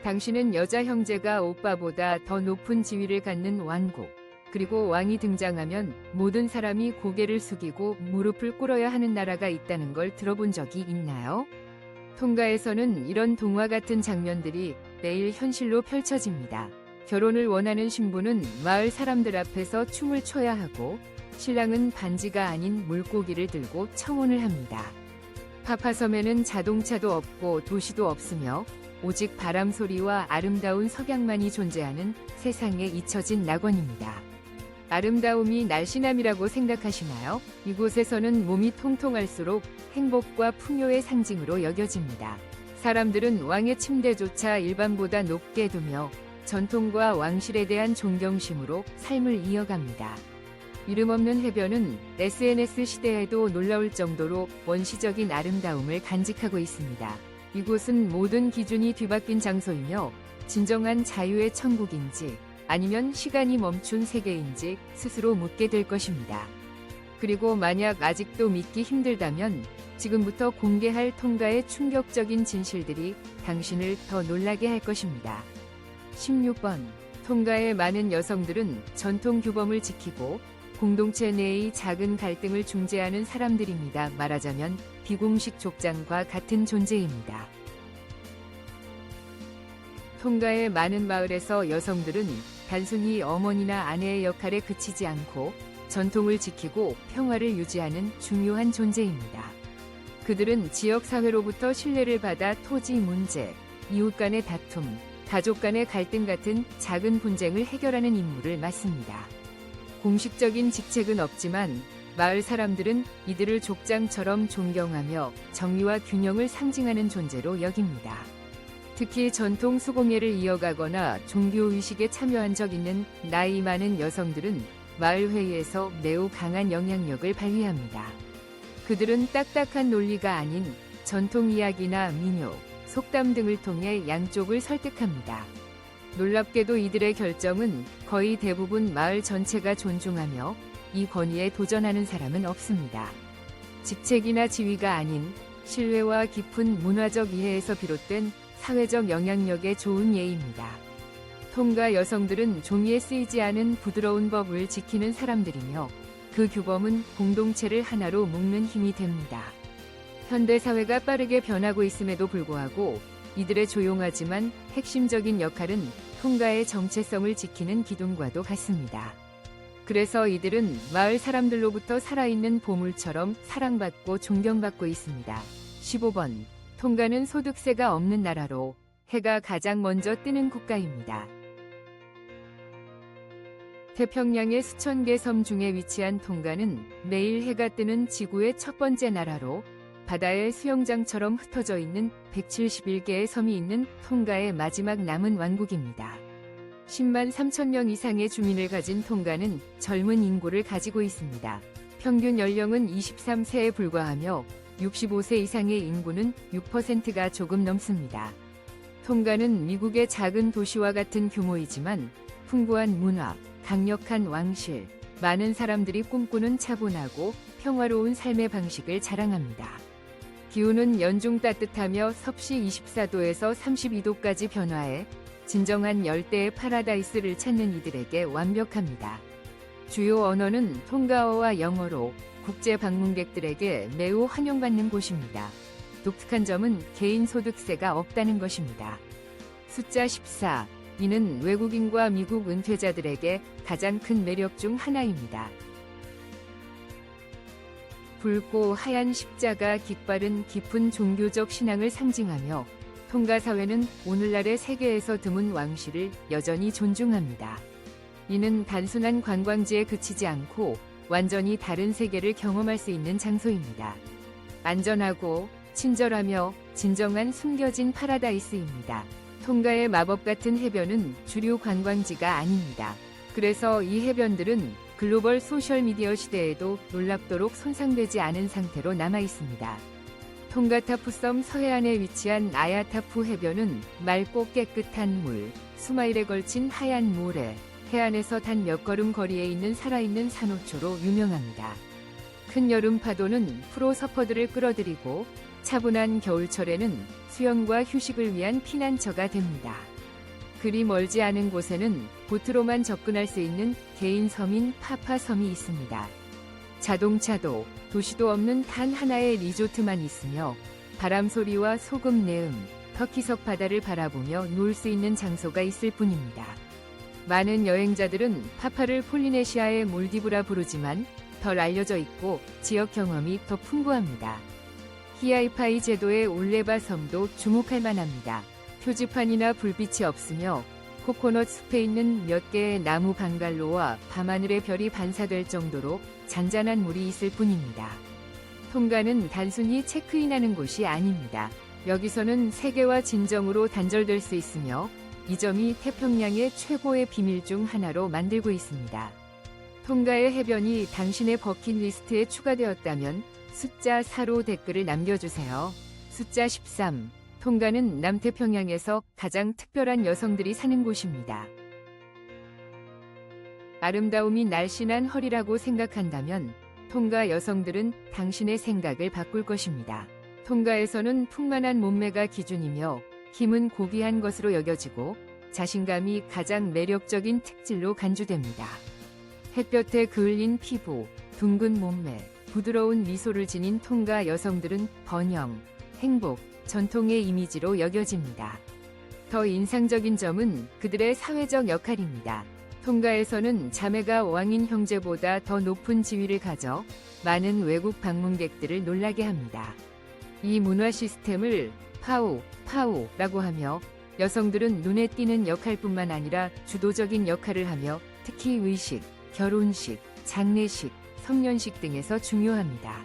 당신은 여자 형제가 오빠보다 더 높은 지위를 갖는 왕국, 그리고 왕이 등장하면 모든 사람이 고개를 숙이고 무릎을 꿇어야 하는 나라가 있다는 걸 들어본 적이 있나요? 통가에서는 이런 동화 같은 장면들이 매일 현실로 펼쳐집니다. 결혼을 원하는 신부는 마을 사람들 앞에서 춤을 춰야 하고, 신랑은 반지가 아닌 물고기를 들고 청혼을 합니다. 파파섬에는 자동차도 없고 도시도 없으며 오직 바람 소리와 아름다운 석양만이 존재하는 세상에 잊혀진 낙원입니다. 아름다움이 날씬함이라고 생각하시나요? 이곳에서는 몸이 통통할수록 행복과 풍요의 상징으로 여겨집니다. 사람들은 왕의 침대조차 일반보다 높게 두며 전통과 왕실에 대한 존경심으로 삶을 이어갑니다. 이름 없는 해변은 SNS 시대에도 놀라울 정도로 원시적인 아름다움을 간직하고 있습니다. 이곳은 모든 기준이 뒤바뀐 장소이며 진정한 자유의 천국인지 아니면 시간이 멈춘 세계인지 스스로 묻게 될 것입니다. 그리고 만약 아직도 믿기 힘들다면 지금부터 공개할 통가의 충격적인 진실들이 당신을 더 놀라게 할 것입니다. 16번. 통가의 많은 여성들은 전통 규범을 지키고 공동체 내의 작은 갈등을 중재하는 사람들입니다. 말하자면 비공식 족장과 같은 존재입니다. 통가의 많은 마을에서 여성들은 단순히 어머니나 아내의 역할에 그치지 않고 전통을 지키고 평화를 유지하는 중요한 존재입니다. 그들은 지역사회로부터 신뢰를 받아 토지 문제, 이웃 간의 다툼, 가족 간의 갈등 같은 작은 분쟁을 해결하는 임무를 맡습니다. 공식적인 직책은 없지만 마을 사람들은 이들을 족장처럼 존경하며 정의와 균형을 상징하는 존재로 여깁니다. 특히 전통 수공예를 이어가거나 종교의식에 참여한 적 있는 나이 많은 여성들은 마을 회의에서 매우 강한 영향력을 발휘합니다. 그들은 딱딱한 논리가 아닌 전통 이야기나 민요, 속담 등을 통해 양쪽을 설득합니다. 놀랍게도 이들의 결정은 거의 대부분 마을 전체가 존중하며 이 권위에 도전하는 사람은 없습니다. 직책이나 지위가 아닌 신뢰와 깊은 문화적 이해에서 비롯된 사회적 영향력의 좋은 예입니다. 통가 여성들은 종이에 쓰이지 않은 부드러운 법을 지키는 사람들이며 그 규범은 공동체를 하나로 묶는 힘이 됩니다. 현대 사회가 빠르게 변하고 있음에도 불구하고 이들의 조용하지만 핵심적인 역할은 통가의 정체성을 지키는 기둥과도 같습니다. 그래서 이들은 마을 사람들로부터 살아있는 보물처럼 사랑받고 존경받고 있습니다. 15번. 통가는 소득세가 없는 나라로 해가 가장 먼저 뜨는 국가입니다. 태평양의 수천 개 섬 중에 위치한 통가는 매일 해가 뜨는 지구의 첫 번째 나라로 바다의 수영장처럼 흩어져 있는 171개의 섬이 있는 통가의 마지막 남은 왕국입니다. 10만 3천 명 이상의 주민을 가진 통가는 젊은 인구를 가지고 있습니다. 평균 연령은 23세에 불과하며 65세 이상의 인구는 6%가 조금 넘습니다. 통가는 미국의 작은 도시와 같은 규모이지만 풍부한 문화, 강력한 왕실, 많은 사람들이 꿈꾸는 차분하고 평화로운 삶의 방식을 자랑합니다. 기온은 연중 따뜻하며 섭씨 24도에서 32도까지 변화해 진정한 열대의 파라다이스를 찾는 이들에게 완벽합니다. 주요 언어는 통가어와 영어로 국제 방문객들에게 매우 환영받는 곳입니다. 독특한 점은 개인 소득세가 없다는 것입니다. 숫자 14. 이는 외국인과 미국 은퇴자들에게 가장 큰 매력 중 하나입니다. 붉고 하얀 십자가 깃발은 깊은 종교적 신앙을 상징하며 통가 사회는 오늘날의 세계에서 드문 왕실을 여전히 존중합니다. 이는 단순한 관광지에 그치지 않고 완전히 다른 세계를 경험할 수 있는 장소입니다. 안전하고 친절하며 진정한 숨겨진 파라다이스입니다. 통가의 마법 같은 해변은 주류 관광지가 아닙니다. 그래서 이 해변들은 글로벌 소셜미디어 시대에도 놀랍도록 손상되지 않은 상태로 남아 있습니다. 통가타푸 섬 서해안에 위치한 아야타푸 해변은 맑고 깨끗한 물, 수마일에 걸친 하얀 모래, 해안에서 단 몇 걸음 거리에 있는 살아있는 산호초로 유명합니다. 큰 여름 파도는 프로 서퍼들을 끌어들이고 차분한 겨울철에는 수영과 휴식을 위한 피난처가 됩니다. 그리 멀지 않은 곳에는 보트로만 접근할 수 있는 개인 섬인 파파섬이 있습니다. 자동차도 도시도 없는 단 하나의 리조트만 있으며 바람 소리와 소금 내음, 터키석 바다를 바라보며 놀 수 있는 장소가 있을 뿐입니다. 많은 여행자들은 파파를 폴리네시아의 몰디브라 부르지만 덜 알려져 있고 지역 경험이 더 풍부합니다. 히아이파이 제도의 올레바 섬도 주목할 만합니다. 표지판이나 불빛이 없으며 코코넛 숲에 있는 몇 개의 나무 방갈로와 밤하늘의 별이 반사될 정도로 잔잔한 물이 있을 뿐입니다. 통가는 단순히 체크인하는 곳이 아닙니다. 여기서는 세계와 진정으로 단절될 수 있으며 이 점이 태평양의 최고의 비밀 중 하나로 만들고 있습니다. 통가의 해변이 당신의 버킷리스트에 추가되었다면 숫자 4로 댓글을 남겨주세요. 숫자 13. 통가는 남태평양에서 가장 특별한 여성들이 사는 곳입니다. 아름다움이 날씬한 허리라고 생각한다면 통가 여성들은 당신의 생각을 바꿀 것입니다. 통가에서는 풍만한 몸매가 기준이며 힘은 고귀한 것으로 여겨지고 자신감이 가장 매력적인 특질로 간주됩니다. 햇볕에 그을린 피부, 둥근 몸매, 부드러운 미소를 지닌 통가 여성들은 번영, 행복, 전통의 이미지로 여겨집니다. 더 인상적인 점은 그들의 사회적 역할입니다. 통가에서는 자매가 왕인 형제보다 더 높은 지위를 가져 많은 외국 방문객들을 놀라게 합니다. 이 문화 시스템을 파우라고 하며 여성들은 눈에 띄는 역할뿐만 아니라 주도적인 역할을 하며 특히 의식, 결혼식, 장례식, 성년식 등에서 중요합니다.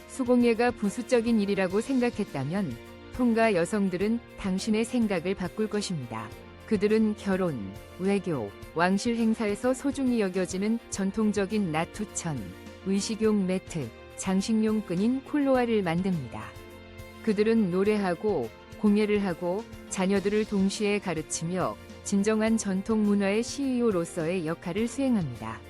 수공예가 부수적인 일이라고 생각했다면 통가 여성들은 당신의 생각을 바꿀 것입니다. 그들은 결혼, 외교, 왕실 행사에서 소중히 여겨지는 전통적인 나투천, 의식용 매트, 장식용 끈인 콜로아를 만듭니다. 그들은 노래하고 공예를 하고 자녀들을 동시에 가르치며 진정한 전통 문화의 CEO로서의 역할을 수행합니다.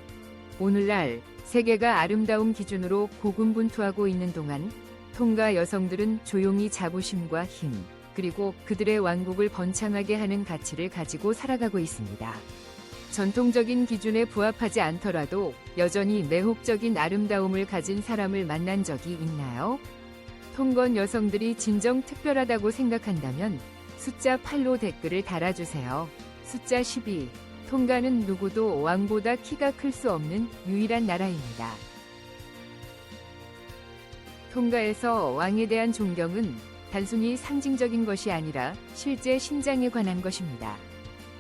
오늘날 세계가 아름다움 기준으로 고군분투하고 있는 동안 통가 여성들은 조용히 자부심과 힘, 그리고 그들의 왕국을 번창하게 하는 가치를 가지고 살아가고 있습니다. 전통적인 기준에 부합하지 않더라도 여전히 매혹적인 아름다움을 가진 사람을 만난 적이 있나요? 통건 여성들이 진정 특별하다고 생각한다면 숫자 8로 댓글을 달아주세요. 숫자 12. 통가는 누구도 왕보다 키가 클 수 없는 유일한 나라입니다. 통가에서 왕에 대한 존경은 단순히 상징적인 것이 아니라 실제 신장에 관한 것입니다.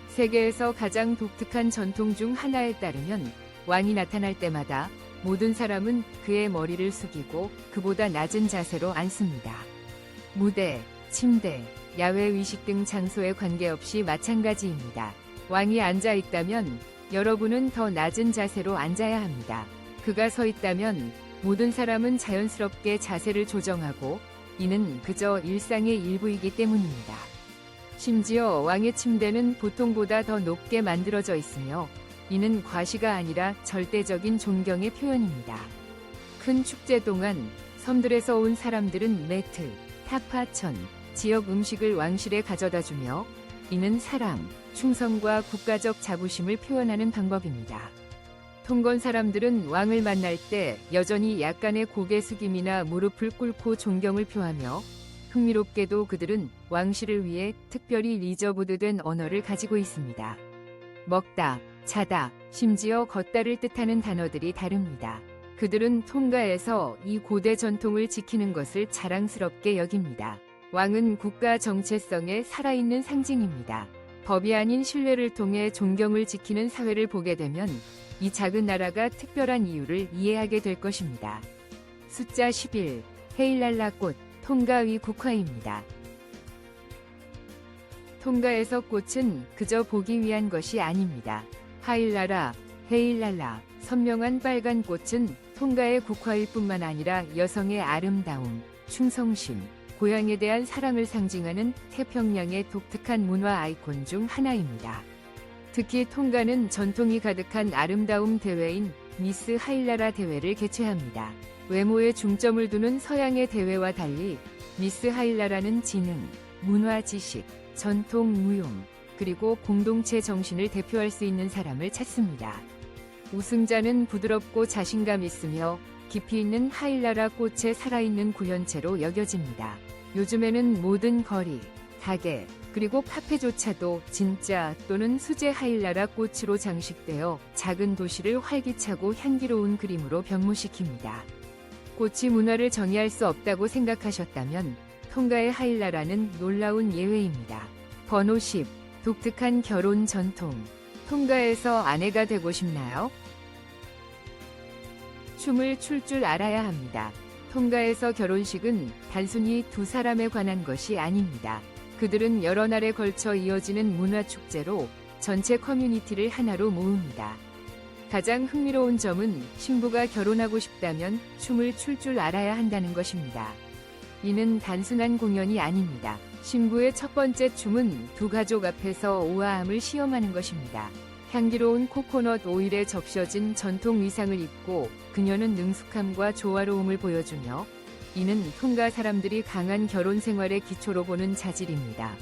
세계에서 가장 독특한 전통 중 하나에 따르면 왕이 나타날 때마다 모든 사람은 그의 머리를 숙이고 그보다 낮은 자세로 앉습니다. 무대, 침대, 야외 의식 등 장소에 관계없이 마찬가지입니다. 왕이 앉아 있다면 여러분은 더 낮은 자세로 앉아야 합니다. 그가 서 있다면 모든 사람은 자연스럽게 자세를 조정하고 이는 그저 일상의 일부이기 때문입니다. 심지어 왕의 침대는 보통보다 더 높게 만들어져 있으며 이는 과시가 아니라 절대적인 존경의 표현입니다. 큰 축제 동안 섬들에서 온 사람들은 매트, 탁파천, 지역 음식을 왕실에 가져다주며 이는 사랑, 충성과 국가적 자부심을 표현하는 방법입니다. 통건 사람들은 왕을 만날 때 여전히 약간의 고개 숙임이나 무릎을 꿇고 존경을 표하며 흥미롭게도 그들은 왕실을 위해 특별히 리저브드된 언어를 가지고 있습니다. 먹다, 자다, 심지어 걷다를 뜻하는 단어들이 다릅니다. 그들은 통가에서 이 고대 전통을 지키는 것을 자랑스럽게 여깁니다. 왕은 국가 정체성의 살아있는 상징입니다. 법이 아닌 신뢰를 통해 존경을 지키는 사회를 보게 되면 이 작은 나라가 특별한 이유를 이해하게 될 것입니다. 숫자 11. 헤일랄라 꽃, 통가의 국화입니다. 통가에서 꽃은 그저 보기 위한 것이 아닙니다. 하일라라, 헤일랄라, 선명한 빨간 꽃은 통가의 국화일 뿐만 아니라 여성의 아름다움, 충성심, 고향에 대한 사랑을 상징하는 태평양의 독특한 문화 아이콘 중 하나입니다. 특히 통가는 전통이 가득한 아름다움 대회인 미스 하일라라 대회를 개최합니다. 외모에 중점을 두는 서양의 대회와 달리 미스 하일라라는 지능, 문화 지식, 전통 무용, 그리고 공동체 정신을 대표할 수 있는 사람을 찾습니다. 우승자는 부드럽고 자신감 있으며 깊이 있는 하일라라 꽃의 살아있는 구현체로 여겨집니다. 요즘에는 모든 거리, 가게, 그리고 카페조차도 진짜 또는 수제 하일라라 꽃으로 장식되어 작은 도시를 활기차고 향기로운 그림으로 변모시킵니다. 꽃이 문화를 정의할 수 없다고 생각하셨다면 통가의 하일라라는 놀라운 예외입니다. 번호 10. 독특한 결혼 전통. 통가에서 아내가 되고 싶나요? 춤을 출 줄 알아야 합니다. 통가에서 결혼식은 단순히 두 사람에 관한 것이 아닙니다. 그들은 여러 날에 걸쳐 이어지는 문화축제로 전체 커뮤니티를 하나로 모읍니다. 가장 흥미로운 점은 신부가 결혼하고 싶다면 춤을 출 줄 알아야 한다는 것입니다. 이는 단순한 공연이 아닙니다. 신부의 첫 번째 춤은 두 가족 앞에서 우아함을 시험하는 것입니다. 향기로운 코코넛 오일에 적셔진 전통 의상을 입고 그녀는 능숙함과 조화로움을 보여주며 이는 통가 사람들이 강한 결혼 생활의 기초로 보는 자질입니다.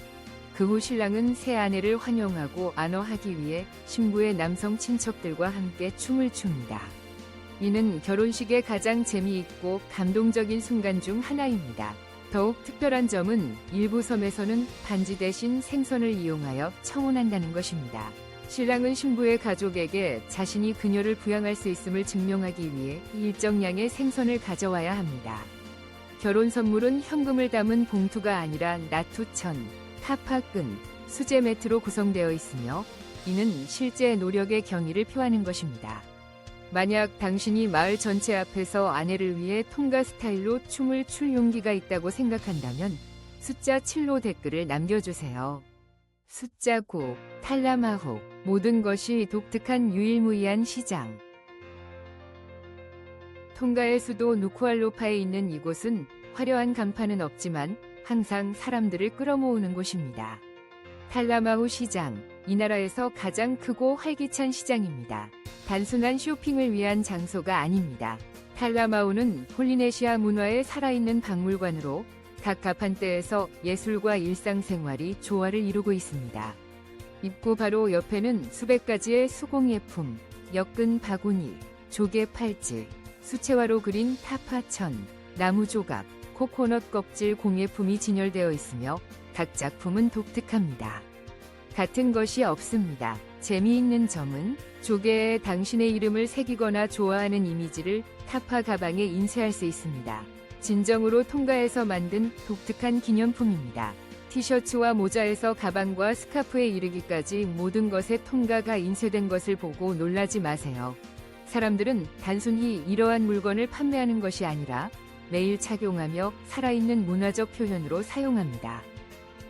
그 후 신랑은 새 아내를 환영하고 안어하기 위해 신부의 남성 친척들과 함께 춤을 춥니다. 이는 결혼식의 가장 재미있고 감동적인 순간 중 하나입니다. 더욱 특별한 점은 일부 섬에서는 반지 대신 생선을 이용하여 청혼한다는 것입니다. 신랑은 신부의 가족에게 자신이 그녀를 부양할 수 있음을 증명하기 위해 일정량의 생선을 가져와야 합니다. 결혼 선물은 현금을 담은 봉투가 아니라 나투천, 타파끈, 수제 매트로 구성되어 있으며 이는 실제 노력의 경의를 표하는 것입니다. 만약 당신이 마을 전체 앞에서 아내를 위해 통가 스타일로 춤을 출 용기가 있다고 생각한다면 숫자 7로 댓글을 남겨주세요. 숫자 9. 탈라마호. 모든 것이 독특한 유일무이한 시장. 통가의 수도 누쿠알로파에 있는 이곳은 화려한 간판은 없지만 항상 사람들을 끌어모으는 곳입니다. 탈라마후 시장. 이 나라에서 가장 크고 활기찬 시장입니다. 단순한 쇼핑을 위한 장소가 아닙니다. 탈라마우는 폴리네시아 문화의 살아있는 박물관으로 각 가판대에서 예술과 일상생활이 조화를 이루고 있습니다. 입구 바로 옆에는 수백 가지의 수공예품, 엮은 바구니, 조개 팔찌, 수채화로 그린 타파천, 나무 조각, 코코넛 껍질 공예품이 진열되어 있으며 각 작품은 독특합니다. 같은 것이 없습니다. 재미있는 점은 조개에 당신의 이름을 새기거나 좋아하는 이미지를 타파 가방에 인쇄할 수 있습니다. 진정으로 통가에서 만든 독특한 기념품입니다. 티셔츠와 모자에서 가방과 스카프에 이르기까지 모든 것에 통가가 인쇄된 것을 보고 놀라지 마세요. 사람들은 단순히 이러한 물건을 판매하는 것이 아니라 매일 착용하며 살아있는 문화적 표현으로 사용합니다.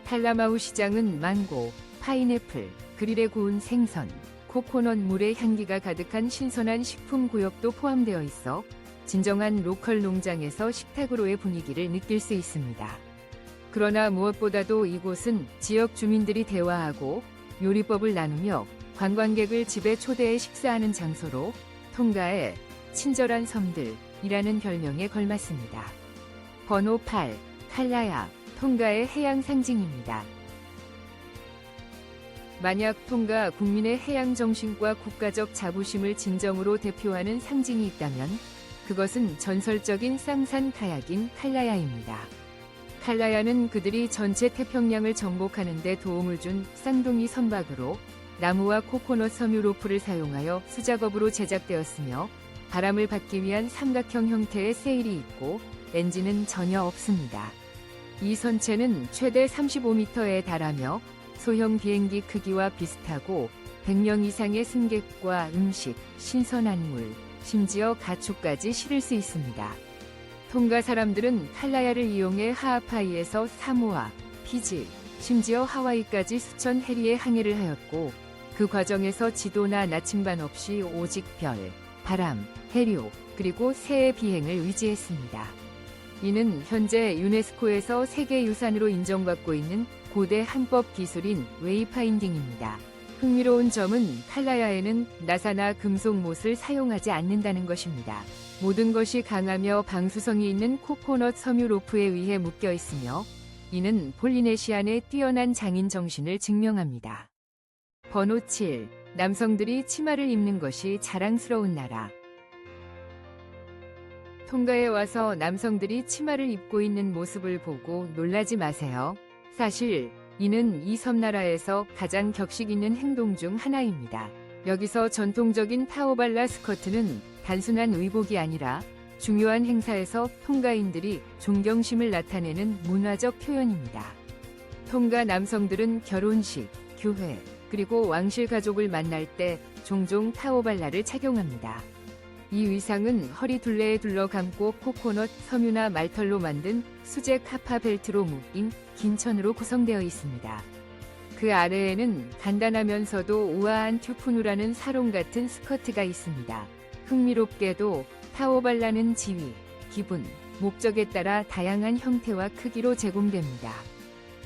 탈라마우 시장은 망고, 파인애플, 그릴에 구운 생선, 코코넛 물의 향기가 가득한 신선한 식품 구역도 포함되어 있어 진정한 로컬 농장에서 식탁으로의 분위기를 느낄 수 있습니다. 그러나 무엇보다도 이곳은 지역 주민들이 대화하고 요리법을 나누며 관광객을 집에 초대해 식사하는 장소로 통가의 친절한 섬들이라는 별명에 걸맞습니다. 번호 8. 칼라야. 통가의 해양 상징입니다. 만약 통가 국민의 해양 정신과 국가적 자부심을 진정으로 대표하는 상징이 있다면 그것은 전설적인 쌍산 카약인 칼라야입니다. 칼라야는 그들이 전체 태평양을 정복하는 데 도움을 준 쌍둥이 선박으로 나무와 코코넛 섬유 로프를 사용하여 수작업으로 제작되었으며 바람을 받기 위한 삼각형 형태의 세일이 있고 엔진은 전혀 없습니다. 이 선체는 최대 35m에 달하며 소형 비행기 크기와 비슷하고 100명 이상의 승객과 음식, 신선한 물, 심지어 가축까지 실을 수 있습니다. 통가 사람들은 칼라야를 이용해 하아파이에서 사모아, 피지, 심지어 하와이까지 수천 해리의 항해를 하였고 그 과정에서 지도나 나침반 없이 오직 별, 바람, 해류, 그리고 새의 비행을 의지했습니다. 이는 현재 유네스코에서 세계유산으로 인정받고 있는 고대 항법 기술인 웨이파인딩입니다. 흥미로운 점은 칼라야에는 나사나 금속 못을 사용하지 않는다는 것입니다. 모든 것이 강하며 방수성이 있는 코코넛 섬유 로프에 의해 묶여 있으며 이는 폴리네시안의 뛰어난 장인 정신을 증명합니다. 번호 7. 남성들이 치마를 입는 것이 자랑스러운 나라. 통가에 와서 남성들이 치마를 입고 있는 모습을 보고 놀라지 마세요. 사실 이는 이 섬나라에서 가장 격식 있는 행동 중 하나입니다. 여기서 전통적인 타오발라 스커트는 단순한 의복이 아니라 중요한 행사에서 통가인들이 존경심을 나타내는 문화적 표현입니다. 통가 남성들은 결혼식, 교회, 그리고 왕실 가족을 만날 때 종종 타오발라를 착용합니다. 이 의상은 허리 둘레에 둘러 감고 코코넛, 섬유나 말털로 만든 수제 카파 벨트로 묶인 긴 천으로 구성되어 있습니다. 그 아래에는 간단하면서도 우아한 튜푸누라는 사롱 같은 스커트가 있습니다. 흥미롭게도 타오발라는 지위, 기분, 목적에 따라 다양한 형태와 크기로 제공됩니다.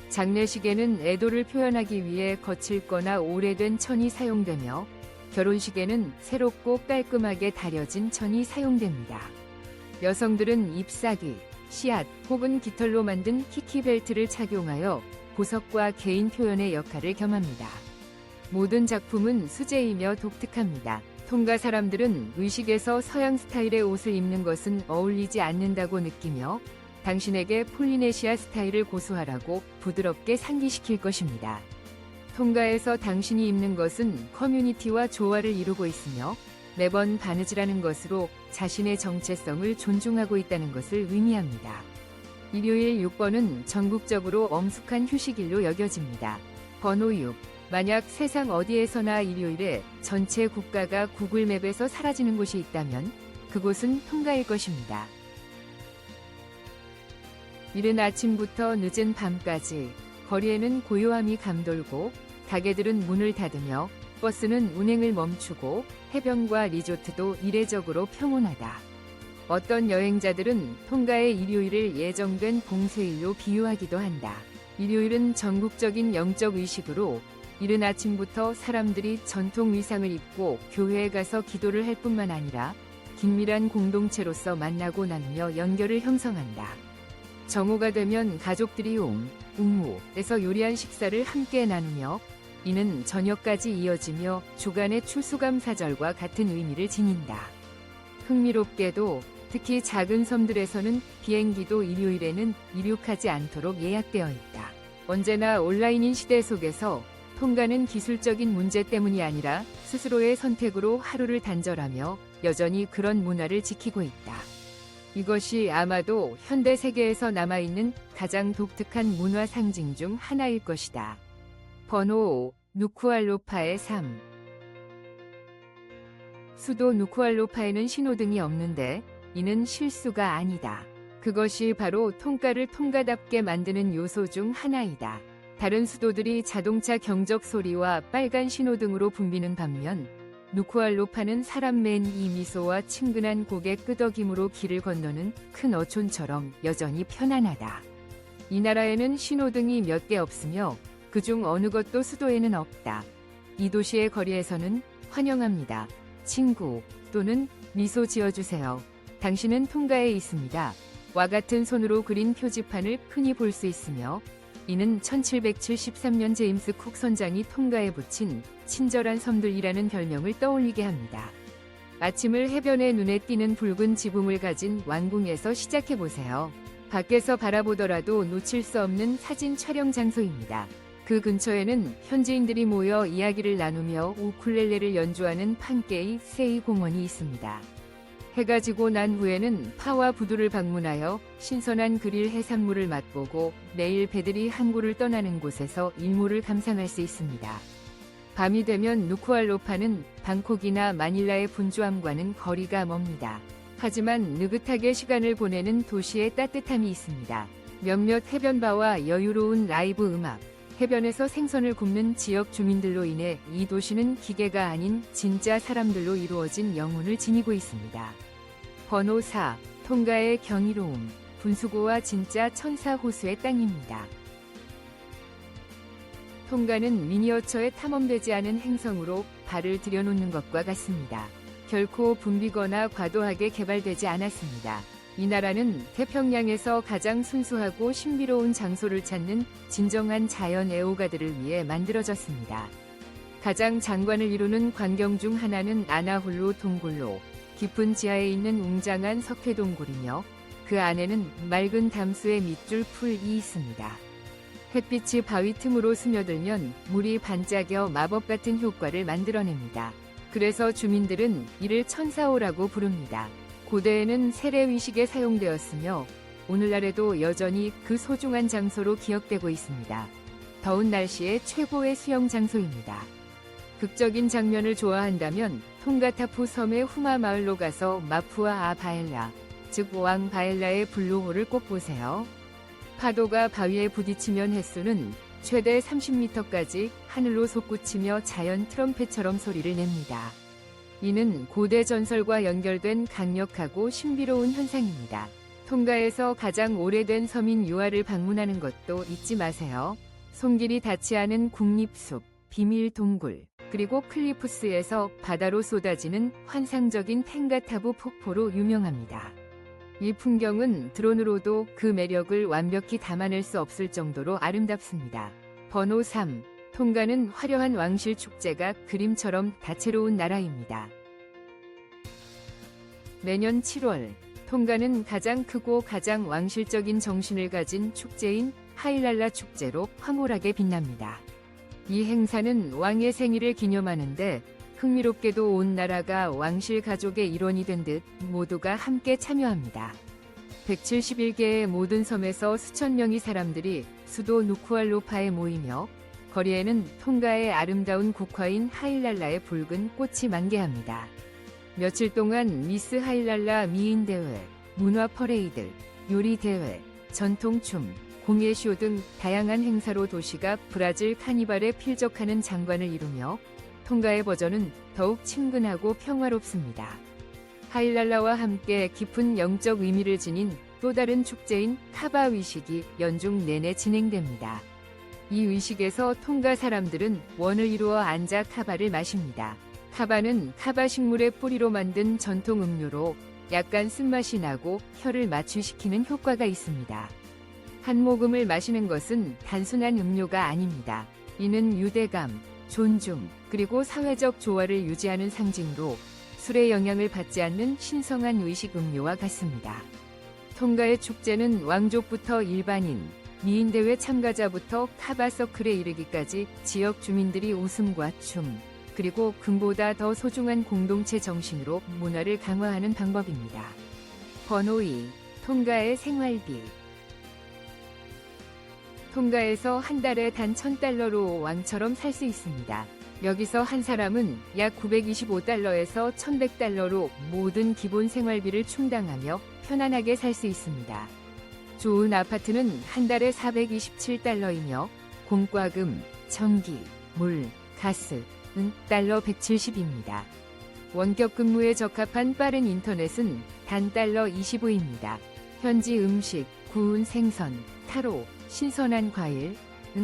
장례식에는 애도를 표현하기 위해 거칠거나 오래된 천이 사용되며 결혼식에는 새롭고 깔끔하게 다려진 천이 사용됩니다. 여성들은 잎사귀, 씨앗 혹은 깃털로 만든 키키벨트를 착용하여 보석과 개인 표현의 역할을 겸합니다. 모든 작품은 수제이며 독특합니다. 통가 사람들은 의식에서 서양 스타일의 옷을 입는 것은 어울리지 않는다고 느끼며 당신에게 폴리네시아 스타일을 고수하라고 부드럽게 상기시킬 것입니다. 통가에서 당신이 입는 것은 커뮤니티와 조화를 이루고 있으며 매번 바느질하는 것으로 자신의 정체성을 존중하고 있다는 것을 의미합니다. 일요일 6번은 전국적으로 엄숙한 휴식일로 여겨집니다. 번호 6. 만약 세상 어디에서나 일요일에 전체 국가가 구글맵에서 사라지는 곳이 있다면 그곳은 통가일 것입니다. 이른 아침부터 늦은 밤까지 거리에는 고요함이 감돌고 가게들은 문을 닫으며 버스는 운행을 멈추고 해변과 리조트도 이례적으로 평온하다. 어떤 여행자들은 통가의 일요일을 예정된 봉쇄일로 비유하기도 한다. 일요일은 전국적인 영적 의식으로 이른 아침부터 사람들이 전통 의상을 입고 교회에 가서 기도를 할 뿐만 아니라 긴밀한 공동체로서 만나고 나누며 연결을 형성한다. 정오가 되면 가족들이 웅무에서 요리한 식사를 함께 나누며 이는 저녁까지 이어지며 주간의 추수감사절과 같은 의미를 지닌다. 흥미롭게도 특히 작은 섬들에서는 비행기도 일요일에는 이륙하지 않도록 예약되어 있다. 언제나 온라인인 시대 속에서 통가는 기술적인 문제 때문이 아니라 스스로의 선택으로 하루를 단절하며 여전히 그런 문화를 지키고 있다. 이것이 아마도 현대 세계에서 남아있는 가장 독특한 문화 상징 중 하나일 것이다. 번호 5. 누쿠알로파의 삶. 수도 누쿠알로파에는 신호등이 없는데 이는 실수가 아니다. 그것이 바로 통가를 통가답게 만드는 요소 중 하나이다. 다른 수도들이 자동차 경적 소리와 빨간 신호등으로 붐비는 반면 누쿠알로파는 사람 맨 이 미소와 친근한 고개 끄덕임으로 길을 건너는 큰 어촌처럼 여전히 편안하다. 이 나라에는 신호등이 몇 개 없으며 그중 어느 것도 수도에는 없다. 이 도시의 거리에서는 환영합니다. 친구 또는 미소 지어주세요. 당신은 통가에 있습니다. 와 같은 손으로 그린 표지판을 흔히 볼 수 있으며 이는 1773년 제임스 쿡 선장이 통가에 붙인 친절한 섬들이라는 별명을 떠올리게 합니다. 아침을 해변에 눈에 띄는 붉은 지붕을 가진 왕궁에서 시작해보세요. 밖에서 바라보더라도 놓칠 수 없는 사진 촬영 장소입니다. 그 근처에는 현지인들이 모여 이야기를 나누며 우쿨렐레를 연주하는 판게이 세이 공원이 있습니다. 해가 지고 난 후에는 파와 부두를 방문하여 신선한 그릴 해산물을 맛보고 내일 배들이 항구를 떠나는 곳에서 일몰을 감상할 수 있습니다. 밤이 되면 누쿠알로파는 방콕이나 마닐라의 분주함과는 거리가 멉니다. 하지만 느긋하게 시간을 보내는 도시의 따뜻함이 있습니다. 몇몇 해변바와 여유로운 라이브 음악, 해변에서 생선을 굽는 지역 주민들로 인해 이 도시는 기계가 아닌 진짜 사람들로 이루어진 영혼을 지니고 있습니다. 번호 4. 통가의 경이로움. 분수고와 진짜 천사 호수의 땅입니다. 통가는 미니어처에 탐험되지 않은 행성으로 발을 들여놓는 것과 같습니다. 결코 붐비거나 과도하게 개발되지 않았습니다. 이 나라는 태평양에서 가장 순수하고 신비로운 장소를 찾는 진정한 자연 애호가들을 위해 만들어졌습니다. 가장 장관을 이루는 광경 중 하나는 아나홀로 동굴로 깊은 지하에 있는 웅장한 석회 동굴이며 그 안에는 맑은 담수의 밑줄 풀이 있습니다. 햇빛이 바위 틈으로 스며들면 물이 반짝여 마법 같은 효과를 만들어냅니다. 그래서 주민들은 이를 천사호라고 부릅니다. 고대에는 세례위식에 사용되었으며 오늘날에도 여전히 그 소중한 장소로 기억되고 있습니다. 더운 날씨에 최고의 수영 장소입니다. 극적인 장면을 좋아한다면 톤가타푸 섬의 후마 마을로 가서 마푸아 바엘라, 즉 왕 바엘라의 블루홀을 꼭 보세요. 파도가 바위에 부딪히면 횟수는 최대 30m까지 하늘로 솟구치며 자연 트럼펫처럼 소리를 냅니다. 이는 고대 전설과 연결된 강력하고 신비로운 현상입니다. 톤가에서 가장 오래된 섬인 유아를 방문하는 것도 잊지 마세요. 손길이 닿지 않은 국립숲, 비밀 동굴, 그리고 클리푸스에서 바다로 쏟아지는 환상적인 텐가타부 폭포로 유명합니다. 이 풍경은 드론으로도 그 매력을 완벽히 담아낼 수 없을 정도로 아름답습니다. 번호 3. 톤가는 화려한 왕실 축제가 그림처럼 다채로운 나라입니다. 매년 7월, 톤가는 가장 크고 가장 왕실적인 정신을 가진 축제인 하일랄라 축제로 황홀하게 빛납니다. 이 행사는 왕의 생일을 기념하는데 흥미롭게도 온 나라가 왕실 가족의 일원이 된 듯 모두가 함께 참여합니다. 171개의 모든 섬에서 수천 명의 사람들이 수도 누쿠알로파에 모이며 거리에는 톤가의 아름다운 국화인 하일랄라의 붉은 꽃이 만개합니다. 며칠 동안 미스 하일랄라 미인 대회, 문화 퍼레이드, 요리 대회, 전통춤, 공예쇼 등 다양한 행사로 도시가 브라질 카니발에 필적하는 장관을 이루며 톤가의 버전은 더욱 친근하고 평화롭습니다. 하일랄라와 함께 깊은 영적 의미를 지닌 또 다른 축제인 카바 의식이 연중 내내 진행됩니다. 이 의식에서 톤가 사람들은 원을 이루어 앉아 카바를 마십니다. 카바는 카바 식물의 뿌리로 만든 전통 음료로 약간 쓴맛이 나고 혀를 마취시키는 효과가 있습니다. 한 모금을 마시는 것은 단순한 음료가 아닙니다. 이는 유대감, 존중, 그리고 사회적 조화를 유지하는 상징으로 술의 영향을 받지 않는 신성한 의식 음료와 같습니다. 톤가의 축제는 왕족부터 일반인, 미인대회 참가자부터 카바 서클에 이르기까지 지역 주민들이 웃음과 춤, 그리고 금보다 더 소중한 공동체 정신으로 문화를 강화하는 방법입니다. 번호 2. 톤가의 생활비. 톤가에서 한 달에 단 $1,000로 왕처럼 살 수 있습니다. 여기서 한 사람은 약 $925에서 $1,100로 모든 기본 생활비를 충당하며 편안하게 살 수 있습니다. 좋은 아파트는 한 달에 $427이며 공과금, 전기, 물, 가스는 $170입니다. 원격 근무에 적합한 빠른 인터넷은 단 $25입니다. 현지 음식, 구운 생선, 타로, 신선한 과일은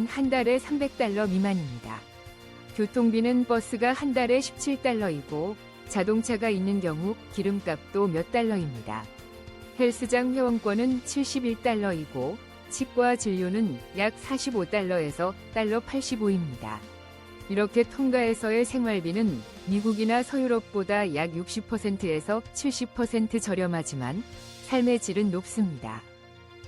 한 달에 $300 미만입니다. 교통비는 버스가 한 달에 $17이고 자동차가 있는 경우 기름값도 몇 달러입니다. 헬스장 회원권은 $71이고 치과 진료는 약 $45에서 $85입니다. 이렇게 톤가에서의 생활비는 미국이나 서유럽보다 약 60%에서 70% 저렴하지만 삶의 질은 높습니다.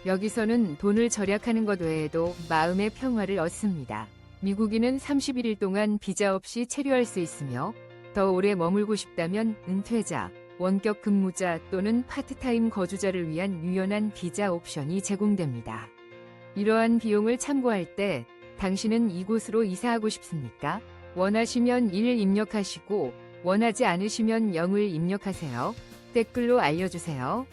여기서는 돈을 절약하는 것 외에도 마음의 평화를 얻습니다. 미국인은 31일 동안 비자 없이 체류할 수 있으며 더 오래 머물고 싶다면 은퇴자, 원격 근무자 또는 파트타임 거주자를 위한 유연한 비자 옵션이 제공됩니다. 이러한 비용을 참고할 때 당신은 이곳으로 이사하고 싶습니까? 원하시면 1을 입력하시고 원하지 않으시면 0을 입력하세요. 댓글로 알려주세요.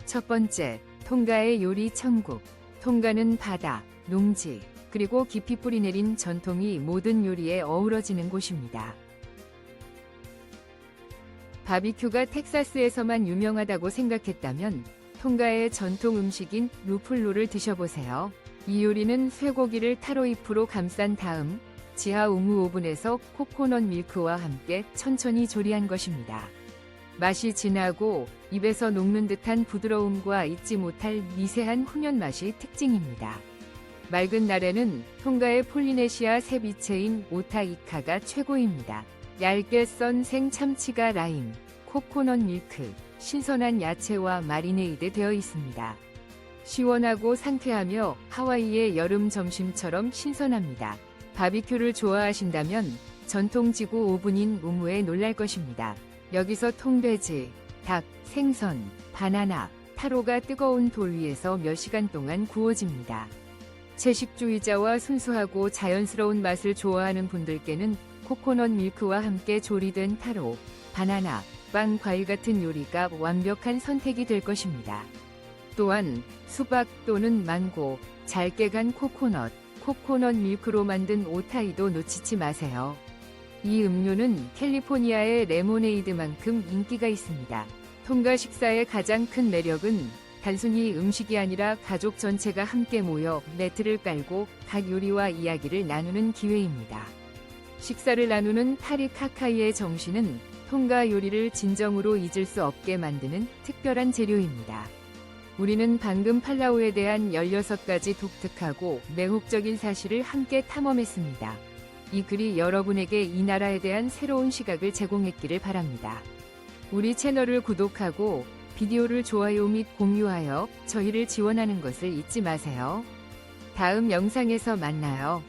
첫 번째, 톤가의 요리 천국. 톤가는 바다, 농지, 그리고 깊이 뿌리 내린 전통이 모든 요리에 어우러지는 곳입니다. 바비큐가 텍사스에서만 유명하다고 생각했다면 톤가의 전통 음식인 루플로를 드셔보세요. 이 요리는 쇠고기를 타로잎으로 감싼 다음 지하 우무 오븐에서 코코넛 밀크와 함께 천천히 조리한 것입니다. 맛이 진하고 입에서 녹는 듯한 부드러움과 잊지 못할 미세한 훈연 맛이 특징입니다. 맑은 날에는 통가의 폴리네시아 세비체인 오타이카가 최고입니다. 얇게 썬 생참치가 라임, 코코넛 밀크, 신선한 야채와 마리네이드 되어 있습니다. 시원하고 상쾌하며 하와이의 여름 점심처럼 신선합니다. 바비큐를 좋아하신다면 전통지구 오븐인 우무에 놀랄 것입니다. 여기서 통돼지, 닭, 생선, 바나나, 타로가 뜨거운 돌 위에서 몇 시간 동안 구워집니다. 채식주의자와 순수하고 자연스러운 맛을 좋아하는 분들께는 코코넛 밀크와 함께 조리된 타로, 바나나, 빵, 과일 같은 요리가 완벽한 선택이 될 것입니다. 또한 수박 또는 망고, 잘게 간 코코넛 밀크로 만든 오타이도 놓치지 마세요. 이 음료는 캘리포니아의 레모네이드만큼 인기가 있습니다. 통가 식사의 가장 큰 매력은 단순히 음식이 아니라 가족 전체가 함께 모여 매트를 깔고 각 요리와 이야기를 나누는 기회입니다. 식사를 나누는 타리 카카이의 정신은 통가 요리를 진정으로 잊을 수 없게 만드는 특별한 재료입니다. 우리는 방금 팔라우에 대한 16가지 독특하고 매혹적인 사실을 함께 탐험했습니다. 이 글이 여러분에게 이 나라에 대한 새로운 시각을 제공했기를 바랍니다. 우리 채널을 구독하고 비디오를 좋아요 및 공유하여 저희를 지원하는 것을 잊지 마세요. 다음 영상에서 만나요.